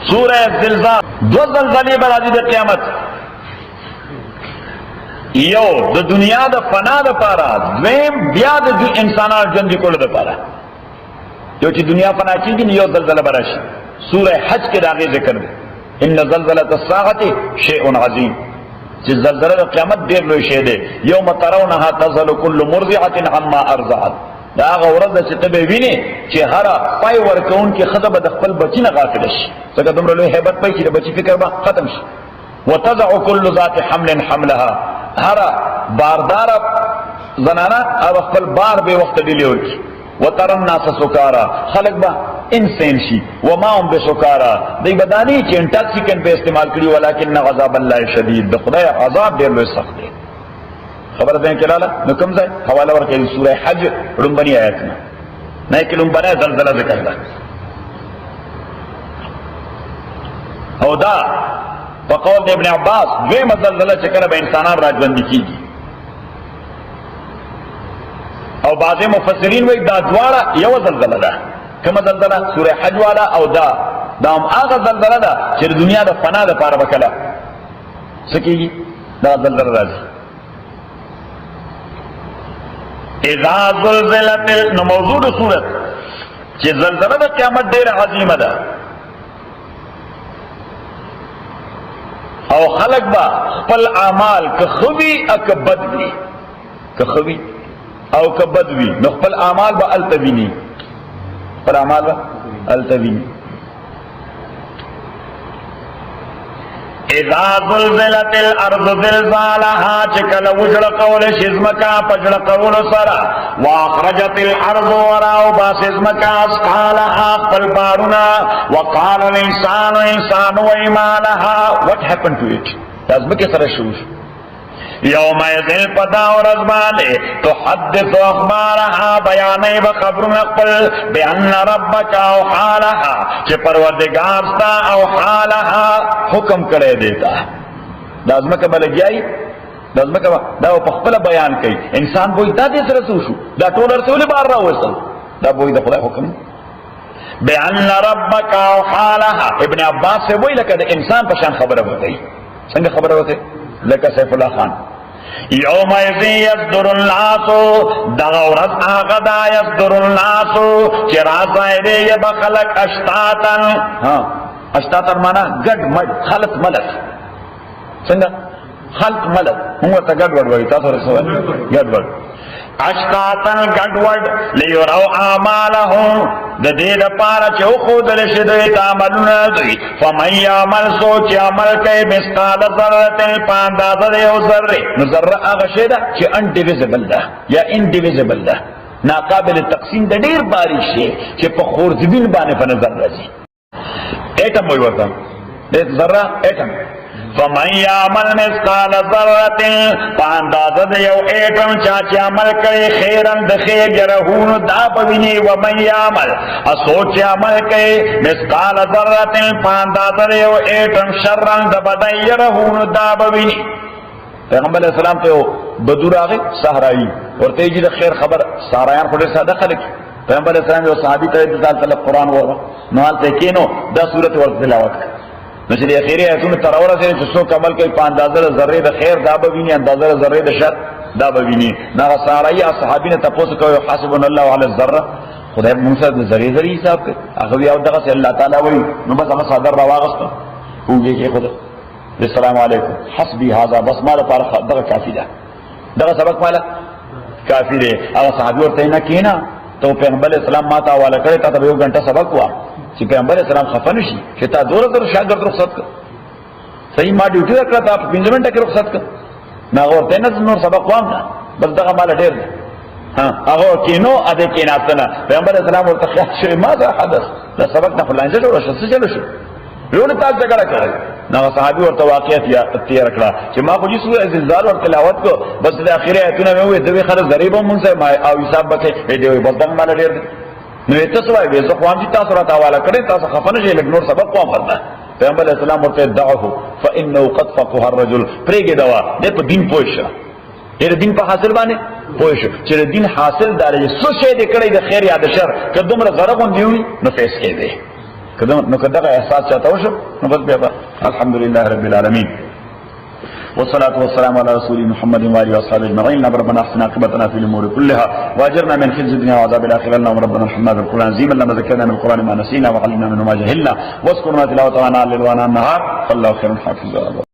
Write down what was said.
سورہ زلزال دو زلزلے برازی دا قیامت یو د دنیا د فنا د پارا دویم بیا د انسانان ژوند کولو د پارا یو چې دنیا فنا کیږي یو زلزلہ براشي سورہ حج کې داغه ذکر دی ان زلزلة الساعة شیء عظیم چې زلزلہ د قیامت ډیر لوی شی دی یوم ترونها تذهل كل مرضعة عما ارضعت دا هغه ورځ چې ته به ویني چې هر پای ورکون کې خدای به د خپل بچی نه غافل شي ځکه دومره لوی hebat پای چې د بچی فکر به ختم شي وتضع كل ذات حمل حملها هر باردار زنانا او خپل بار به وخت ډیلیور کی وتر الناس سکارا خلق با انسان شي وما هم بسکارا دی بدانی چې انټاکسیکن به استعمال کړي ولکن غضب الله شدید د خدای عذاب ډیر لوی سخت دی خبر ده کلاله نو کوم ځای حواله ورکړي سوره حج لومبني آیت نه کې لومبنه زلزلہ ذکر ده او دا وقول ابن عباس دوی زلزلہ چې کله به انسانان راځوندي کیږي او بعض مفسرین وایي دا دواړه یو زلزلہ ده کومه زلزلہ سوره حج والا او دا هم هغه زلزلہ ده چې د دنیا د فنا د پاره وکړه سکیږي دا زلزلہ راځي اذا زلزلت نو موضوع د صورت چې زلزلہ د قیامت ډیره عظیمه ده او خلق با خپل اعمال که خوی او که بد وی که خوی او که بد وی نو خپل اعمال با التوینی خپل اعمال با التوینی اذا زلزلت الارض زلزالها چکل وجل قول شزمکا پجل قول سرا واخرجت الارض وراو باس ازمکا اسقالها قل بارنا وقال الانسان انسان ویمالها what happened to it ازمکی سر شوش یوم یذل پدا اور ازمانے تحدث اخبارها بیانی بخبرنا قل بان ربک اوحالها چه پروردگار ستا اوحالها حکم کرے دیتا دا ازمکا بلگیائی دا ازمکا دا پخپل بیان کئی انسان بوئی دا دیس رسوشو دا طول رسولی بار را وصل دا بوئی دا خدا حکم بان ربک اوحالها ابن عباس سے بوئی لکا دا انسان پشان خبر ہوتی سنگ خبر ہوتی لکا سیف اللہ خان یوم یصدر الناس دغورت آغدا یصدر الناس چراز آئے یہ بخلق اشتاتن اشتاتن مانا گڑ مد خلط ملت سنگا خلط ملت ہوں تا گڑ وڑ وڑی تاسو رسول گڑ وڑ اشتاتن گڑ وڑ لیورو آمالہم دید پارا چو خود لشدوی تعملون دوی فمن یعمل سوچ عمل کئی مسقال ذرت پاندازه دیو ذره نو ذره آغا شیده چه انڈیویزیبل ده یا انڈیویزیبل ده ناقابل تقسیم ده دیر باری شی چه پا خورزبین بانه پا نظر رازی ایٹم ہوئی ورطا ذره ایٹم فمن یعمل مسقال ذرت پاندازه دیو ایٹم چاچی عمل کئی خیرن دخیر جرہون دا بوینی ومن یعمل اسوچ عمل کئی مسقال ذرت پاندازه دیو ایٹم شرن دبدن جرہون دا بوینی پیغمبر علیہ السلام تو بدور آگئی سہرائی اور تیجی دا خیر خبر سہرائیان خودر سادہ خلق پیغمبر علیہ السلام جو صحابی ترید طلب قرآن ورہ نوال تکینو دا صورت ورد تلاوت کر نشد اخیری ایتون تراورا سے جسو کمل کئی پا اندازر ذرے دا خیر دا ببینی اندازر ذرے دا شر دا ببینی ناغا سارائی صحابی نے تپوس کوئی حاسبون اللہ علی الذرہ خدای موسیٰ ذرے ذرے حساب کر اخوی آود دغا سے اللہ تعالیٰ وی نبس اما صادر رواغستا ہوگے کہ خدا السلام علیکم حسبی حاضا بس مالا پارا دغا کافی دا دغا سبق مالا کافی دے اگر صحابی ورطا اینا کینا تو پیغمبر اسلام ماتا والا کرے تا تب 1 گھنٹہ سبق ہوا چې پیغمبر اسلام خفه نشي چې تا دور شاګرد رخصت کړ صحیح ما ډیوټي وکړه تا 15 منټه کې رخصت کړ نه ورته نه نور سبق وام نه بس دغه مال ډیر هغه کینو اده کیناتنه پیغمبر اسلام ورته خیال شوی ماذا حدث دا سبق نه فلانه جوړ شو څه چلو شو ورونه تاسو څنګه کړی نو صحابي ورته واقعیت یا تیر کړه چې ما خو دې سورې زلزال ور تلاوت کو بس د اخیری ایتونه مې وې دوی خلک ضریبو مونږه او حساب بکې دې بس دغه مال ډیر نو تاسو وایي زه خو هم تاسو راته حواله کړی تاسو خفه نه شئ لږ نور سبق کوم فرض پیغمبر اسلام ورته دعوه فانه قد فقه الرجل پرېګه دوا دې په دین پوښه دې دین په حاصل باندې پوښه چې دین حاصل داري څه شی دې کړی د خیر یا د شر کدومره غرغون دیوي نو فیس کې دی نو کدغه احساس چاته وشو نو بس بیا الحمدلله رب العالمین والصلاة والسلام على رسول محمد وآله وأصحابه أجمعين. ربنا احسن عاقبتنا في الأمور كلها وأجرنا من خزي الدنيا وعذاب الآخرة. اللهم ربنا ارحمنا بالقرآن العظيم، اللهم ذكرنا من القرآن ما نسينا وعلمنا منه ما جهلنا، واذكرنا تلاوته آناء الليل وآناء النهار، والله خير حافظا.